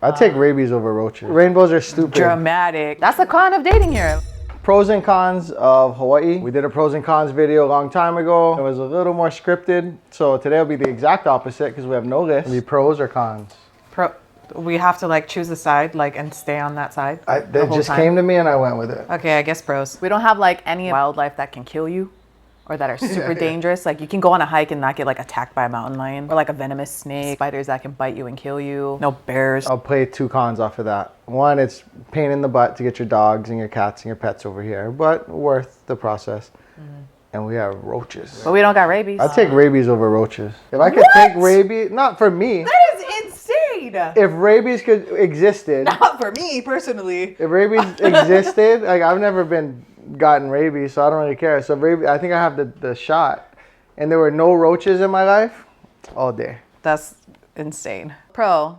I'd take rabies over roaches. Rainbows are stupid. Dramatic. That's the con of dating here. Pros and cons of Hawaii. We did a pros and cons video a long time ago. It was a little more scripted. So today will be the exact opposite because we have no list. It'll be pros or cons. We have to like choose a side, like, and stay on that side. That just came to me and I went with it. Okay, I guess pros. We don't have like any wildlife that can kill you or that are super dangerous. Like you can go on a hike and not get like attacked by a mountain lion or like a venomous snake, spiders that can bite you and kill you. No bears. I'll play two cons off of that. One, it's pain in the butt to get your dogs and your cats and your pets over here, but worth the process. And we have roaches. But we don't got rabies. I'd take rabies over roaches. If I could take rabies, not for me. That is insane. If rabies existed. Not for me personally. If rabies existed, like I've never gotten rabies, so I don't really care. So rabies, I think I have the shot. And there were no roaches in my life, all day. That's insane. Pro.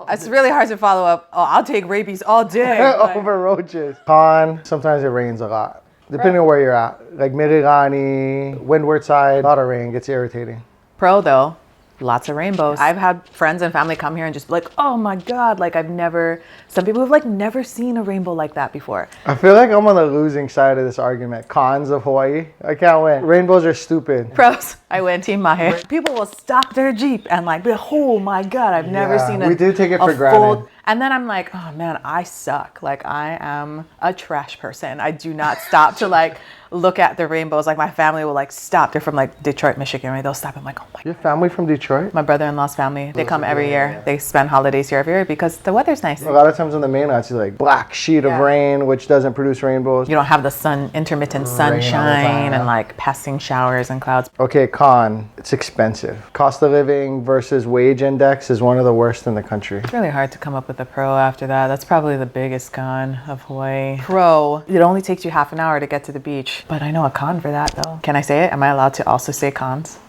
It's really hard to follow up. Oh, I'll take rabies all day. Over roaches. Con, sometimes it rains a lot. Depending on where you're at. Like Mirirani, windward side, a lot of rain gets irritating. Pro though, lots of rainbows. I've had friends and family come here and just be like, oh my God, like some people have like never seen a rainbow like that before. I feel like I'm on the losing side of this argument. Cons of Hawaii, I can't win. Rainbows are stupid. Pros, I win Team Mahe. People will stop their Jeep and like, oh my God, I've never seen we do take it for granted. And then I'm like, oh man, I suck. Like I am a trash person. I do not stop to like look at the rainbows. Like my family will like stop. They're from like Detroit, Michigan, right? They'll stop. I'm like, oh my God. Your family from Detroit? My brother-in-law's family. They come every year. They spend holidays here every year because the weather's nice. A lot of times on the mainland, it's like black sheet of rain, which doesn't produce rainbows. You don't have the intermittent sunshine and like passing showers and clouds. Okay, con, it's expensive. Cost of living versus wage index is one of the worst in the country. It's really hard to come up with a pro after that. That's probably the biggest con of Hawaii. Pro, it only takes you half an hour to get to the beach. But I know a con for that though. Can I say it? Am I allowed to also say cons?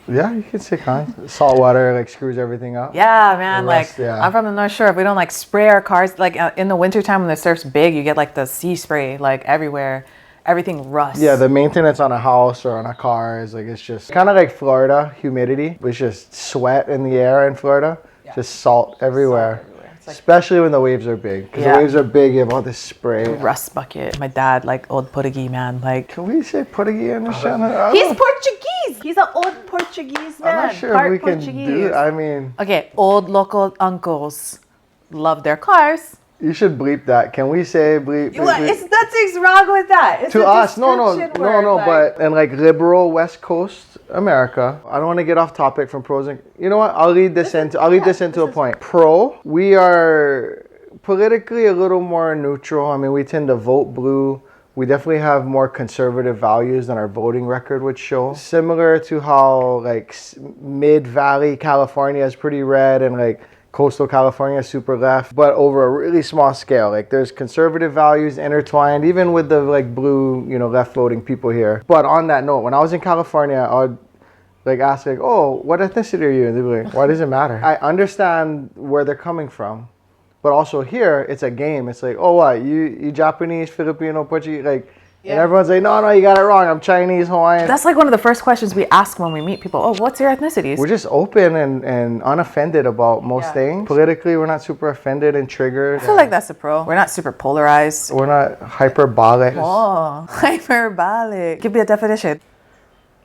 Yeah, you can say cons. Salt water like screws everything up. Yeah, man. I'm from the North Shore. If we don't like spray our cars, like in the wintertime when the surf's big, you get like the sea spray like everywhere. Everything rusts. Yeah, the maintenance on a house or on a car is like, it's just kind of like Florida, humidity. It's just sweat in the air in Florida. Yeah. Just salt everywhere. Like, especially when the waves are big. Because the waves are big, you have all this spray. Rust bucket. My dad, like old Portuguese man. Like, can we say Portuguese in this channel? He's Portuguese. He's an old Portuguese man. I'm not sure if we can do it. I mean. Okay, old local uncles love their cars. You should bleep that. Can we say bleep? It's nothing's wrong with that. It's to us, no, but in like liberal West Coast America, I don't want to get off topic from pros and. You know what? I'll lead this into a point. Pro, we are politically a little more neutral. I mean, we tend to vote blue. We definitely have more conservative values than our voting record would show. Similar to how like Mid-Valley California is pretty red and like coastal California super left, but over a really small scale. Like there's conservative values intertwined, even with the like blue, left voting people here. But on that note, when I was in California, I would like ask like, oh, what ethnicity are you? And they'd be like, why does it matter? I understand where they're coming from, but also here it's a game. It's like, oh, what, you Japanese, Filipino, Portuguese, like. Yeah. And everyone's like, no, you got it wrong. I'm Chinese, Hawaiian. That's like one of the first questions we ask when we meet people. Oh, what's your ethnicity? We're just open and unoffended about most things. Politically, we're not super offended and triggered. I feel like that's a pro. We're not super polarized. We're not hyperbolic. Oh, hyperbolic. Give me a definition.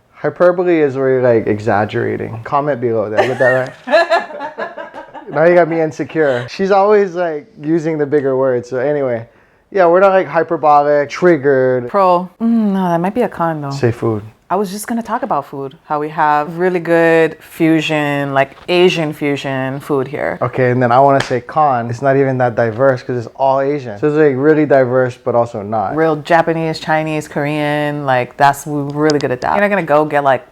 Hyperbole is where you're like exaggerating. Comment below that. Get that right? Now you got me insecure. She's always like using the bigger words. So anyway. Yeah, we're not like hyperbolic, triggered. Pro. No, that might be a con though. Say food. I was just gonna talk about food. How we have really good fusion, like Asian fusion food here. Okay, and then I want to say con. It's not even that diverse because it's all Asian. So it's like really diverse, but also not. Real Japanese, Chinese, Korean, like we're really good at that. You're not gonna go get like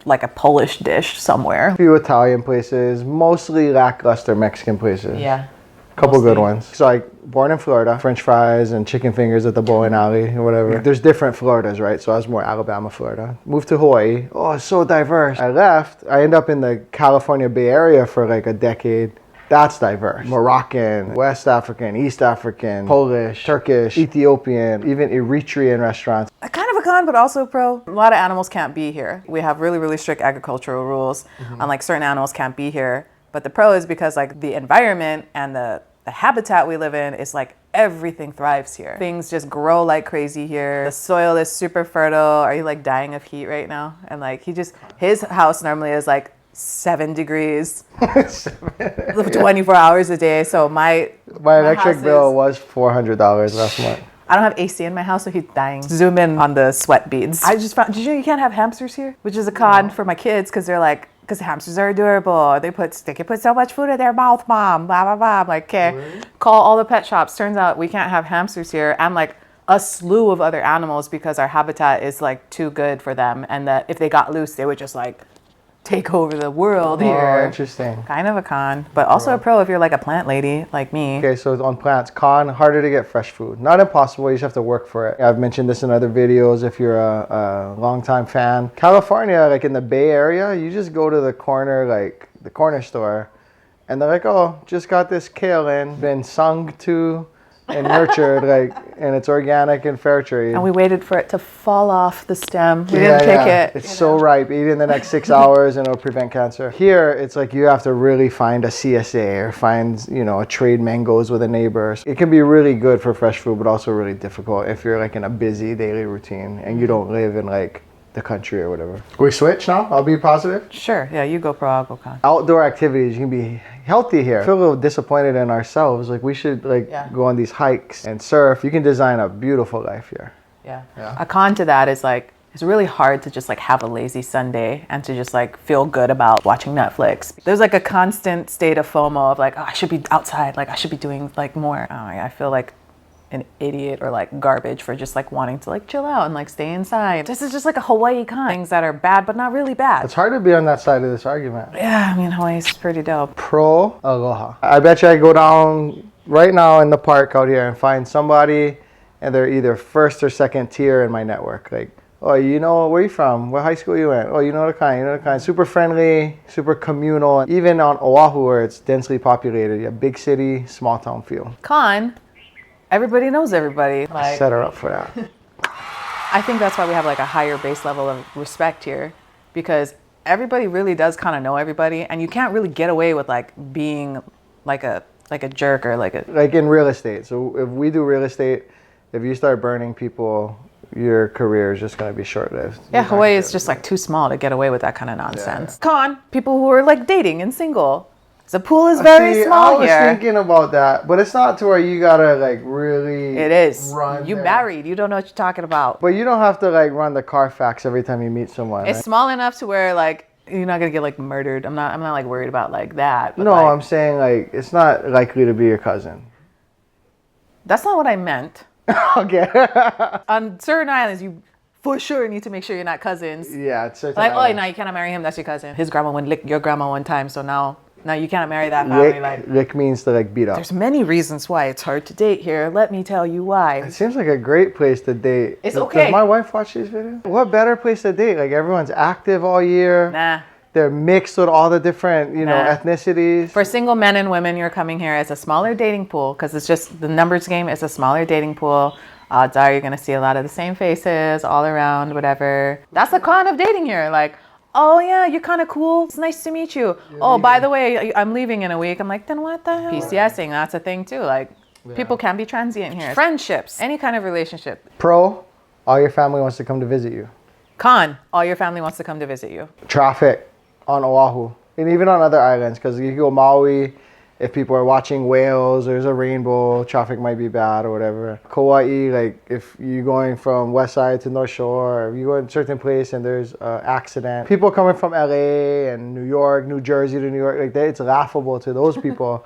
a Polish dish somewhere. A few Italian places, mostly lackluster Mexican places. Yeah. Couple good ones. So like born in Florida, French fries and chicken fingers at the bowling alley or whatever. There's different Floridas, right? So I was more Alabama, Florida. Moved to Hawaii. Oh, it's so diverse. I left. I ended up in the California Bay Area for like a decade. That's diverse. Moroccan, West African, East African, Polish, Turkish, Ethiopian, even Eritrean restaurants. Kind of a con, but also pro. A lot of animals can't be here. We have really, really strict agricultural rules. And like certain animals can't be here But the pro is because like the environment and the habitat we live in is like everything thrives here. Things just grow like crazy here. The soil is super fertile. Are you like dying of heat right now? And like his house normally is like 7 degrees 24 hours a day. So my electric bill was $400 last month. I don't have AC in my house, so he's dying. Zoom in on the sweat beads. I just found, did you know you can't have hamsters here? Which is a con for my kids because they're like, because hamsters are adorable. They can put so much food in their mouth, mom, blah, blah, blah. I'm like, okay, really? Call all the pet shops. Turns out we can't have hamsters here. And like a slew of other animals because our habitat is like too good for them. And that if they got loose, they would just like take over the world here. Oh, interesting. Kind of a con, but also a pro if you're like a plant lady like me. Okay, so on plants, con, harder to get fresh food. Not impossible, you just have to work for it. I've mentioned this in other videos if you're a longtime fan. California, like in the Bay Area, you just go to the corner store, and they're like, oh, just got this kale in, been sung to and nurtured, and it's organic and fair trade. And we waited for it to fall off the stem. We didn't pick it. It's so ripe. Eat it in the next 6 hours and it'll prevent cancer. Here, it's like you have to really find a CSA or find, a trade mangoes with a neighbor. It can be really good for fresh food, but also really difficult if you're like in a busy daily routine and you don't live in like the country or whatever. We switch now? I'll be positive? Sure. Yeah, you go pro, I'll go con. Outdoor activities, you can be healthy here. I feel a little disappointed in ourselves. Like we should go on these hikes and surf. You can design a beautiful life here. Yeah. A con to that is like, it's really hard to just like have a lazy Sunday and to just like feel good about watching Netflix. There's like a constant state of FOMO of like, oh, I should be outside. Like I should be doing like more. I feel like an idiot or like garbage for just like wanting to like chill out and like stay inside. This is just like a Hawaii con. Things that are bad but not really bad. It's hard to be on that side of this argument. Yeah, I mean Hawaii's pretty dope. Pro aloha. I bet you I go down right now in the park out here and find somebody and they're either first or second tier in my network. Like, oh, where you from? What high school you went? Oh, you know the kind. Super friendly, super communal. Even on Oahu where it's densely populated, you have big city, small town feel. Con, everybody knows everybody. Set her up for that. I think that's why we have like a higher base level of respect here, because everybody really does kind of know everybody, and you can't really get away with like being like a jerk or like in real estate. So if we do real estate, if you start burning people, your career is just going to be short-lived. Yeah, Hawaii is just like too small to get away with that kind of nonsense. Yeah. Con, people who are like dating and single. The pool is very small here. I was thinking about that, but it's not to where you gotta like really. It is. You married. You don't know what you're talking about. But you don't have to like run the Carfax every time you meet someone. It's small enough to where like you're not gonna get like murdered. I'm not like worried about like that. No, like, I'm saying like it's not likely to be your cousin. That's not what I meant. Okay. On certain islands, you for sure need to make sure you're not cousins. Yeah, it's certain like islands. Oh, now you cannot marry him. That's your cousin. His grandma went lick your grandma one time, so now you cannot marry that family. Lick means to like beat up. There's many reasons why it's hard to date here. Let me tell you why. It seems like a great place to date. It's okay. Does my wife watch these videos? What better place to date? Like everyone's active all year. Nah. They're mixed with all the different, ethnicities. For single men and women, you're coming here as a smaller dating pool because it's just the numbers game is a smaller dating pool. Odds are you're going to see a lot of the same faces all around, whatever. That's the con of dating here. Like, oh yeah, you're kind of cool. It's nice to meet you. By the way, I'm leaving in a week. I'm like, then what the hell? PCSing, that's a thing too. Like, people can be transient here. Friendships, any kind of relationship. Pro, all your family wants to come to visit you. Con, all your family wants to come to visit you. Traffic on Oahu and even on other islands, because you go Maui, if people are watching whales, there's a rainbow, traffic might be bad or whatever. Kauai, like if you're going from west side to north shore, or you go in a certain place and there's an accident. People coming from LA and New York, New Jersey to New York, like that, it's laughable to those people.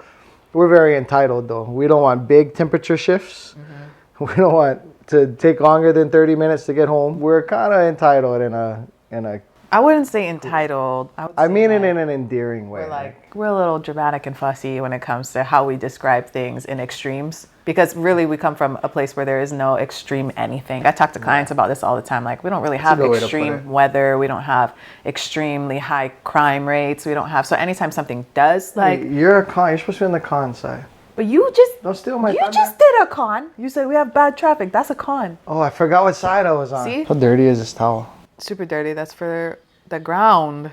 We're very entitled though. We don't want big temperature shifts. Mm-hmm. We don't want to take longer than 30 minutes to get home. We're kind of entitled in a I wouldn't say entitled. I mean it in an endearing way. We're a little dramatic and fussy when it comes to how we describe things in extremes. Because really we come from a place where there is no extreme anything. I talk to clients about this all the time. Like we don't really have extreme weather. We don't have extremely high crime rates. We don't have, so anytime something does like. You're a con, you're supposed to be on the con side. But you just. Don't steal my thunder. You just did a con. You said we have bad traffic. That's a con. Oh, I forgot what side I was on. See? How dirty is this towel? Super dirty. That's for the ground.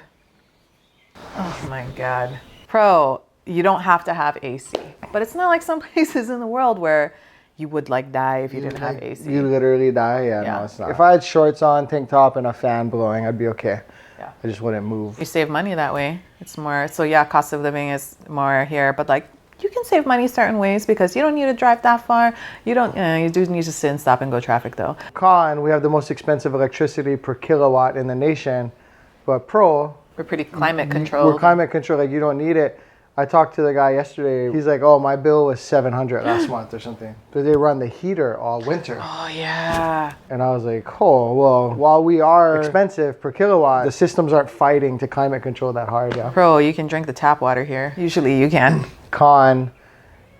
Oh my God. Pro, you don't have to have AC. But it's not like some places in the world where you would like die if you didn't have AC. You literally die? Yeah, Yeah. no, it's not. If I had shorts on, tank top, and a fan blowing, I'd be okay. Yeah. I just wouldn't move. You save money that way. It's more, so yeah, cost of living is more here, but like you can save money certain ways because you don't need to drive that far. You don't, you do need to sit and stop and go traffic though. Con, we have the most expensive electricity per kilowatt in the nation, but pro, We're pretty climate controlled. we're climate control, like you don't need it. I talked to the guy yesterday. He's like, oh, my bill was $700 last month or something. But they run the heater all winter. Oh yeah. And I was like, oh, well, while we are expensive per kilowatt, the systems aren't fighting to climate control that hard. Yeah. Pro, you can drink the tap water here. Usually you can. Con,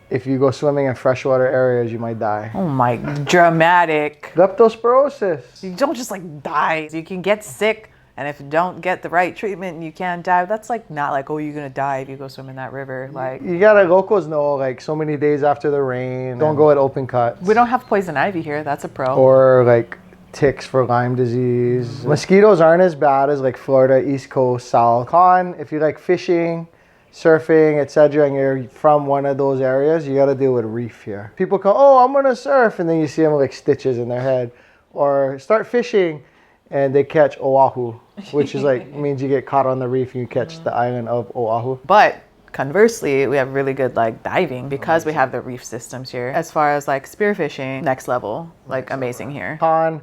if you go swimming in freshwater areas, you might die. Oh my, dramatic. Leptospirosis. You don't just like die. You can get sick, and if you don't get the right treatment, you can die. That's like not like, oh, you're gonna die if you go swim in that river. Like, You gotta, locals know, like so many days after the rain, don't go at open cuts. we don't have poison ivy here. That's a pro. Or like ticks for Lyme disease. Mosquitoes aren't as bad as like Florida, East Coast, South. Con, if you like fishing, surfing, etc., and you're from one of those areas, you gotta deal with reef here. People go, oh, I'm gonna surf, and then you see them with like stitches in their head. Or start fishing, and they catch Oahu, which is like means you get caught on the reef and you catch the island of Oahu. But conversely, we have really good like diving because we have the reef systems here. As far as like spearfishing, next level, like amazing here. Con,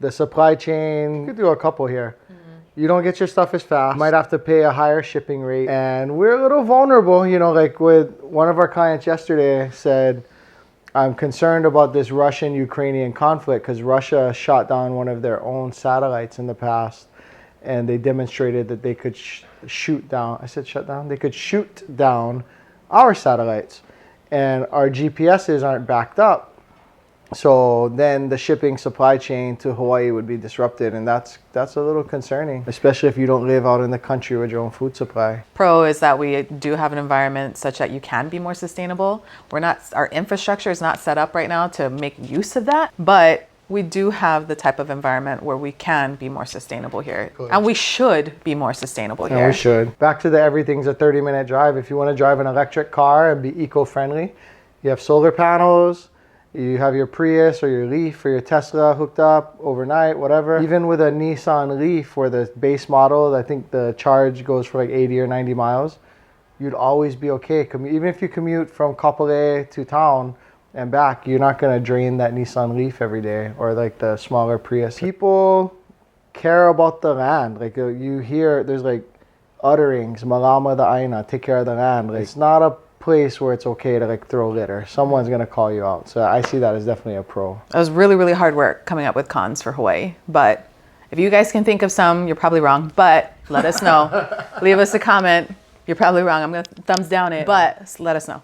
the supply chain, you could do a couple here. You don't get your stuff as fast. You might have to pay a higher shipping rate. And we're a little vulnerable, you know, like with one of our clients yesterday said, I'm concerned about this Russian-Ukrainian conflict because Russia shot down one of their own satellites in the past, and they demonstrated that they could shoot down. I said shut down? They could shoot down our satellites, and our GPSs aren't backed up. So then the shipping supply chain to Hawaii would be disrupted, and that's a little concerning, especially if you don't live out in the country with your own food supply. Pro is that we do have an environment such that you can be more sustainable. Our infrastructure is not set up right now to make use of that, but we do have the type of environment where we can be more sustainable here. Good. And we should be more sustainable Yeah, here. we should. Back to the everything's a 30-minute drive. If you want to drive an electric car and be eco-friendly, you have solar panels, you have your Prius or your Leaf or your Tesla hooked up overnight, whatever. Even with a Nissan Leaf where the base model, I think the charge goes for like 80 or 90 miles, you'd always be okay. Even if you commute from Kapolei to town and back, you're not going to drain that Nissan Leaf every day or like the smaller Prius. People care about the land. Like you hear, there's like utterings, Malama the Aina, take care of the land. Like, it's not a place where it's okay to like throw litter. Someone's gonna call you out. So I see that as definitely a pro. It was really, really hard work coming up with cons for Hawaii. But if you guys can think of some, you're probably wrong. But let us know. Leave us a comment. You're probably wrong. I'm going to thumbs down it. But let us know.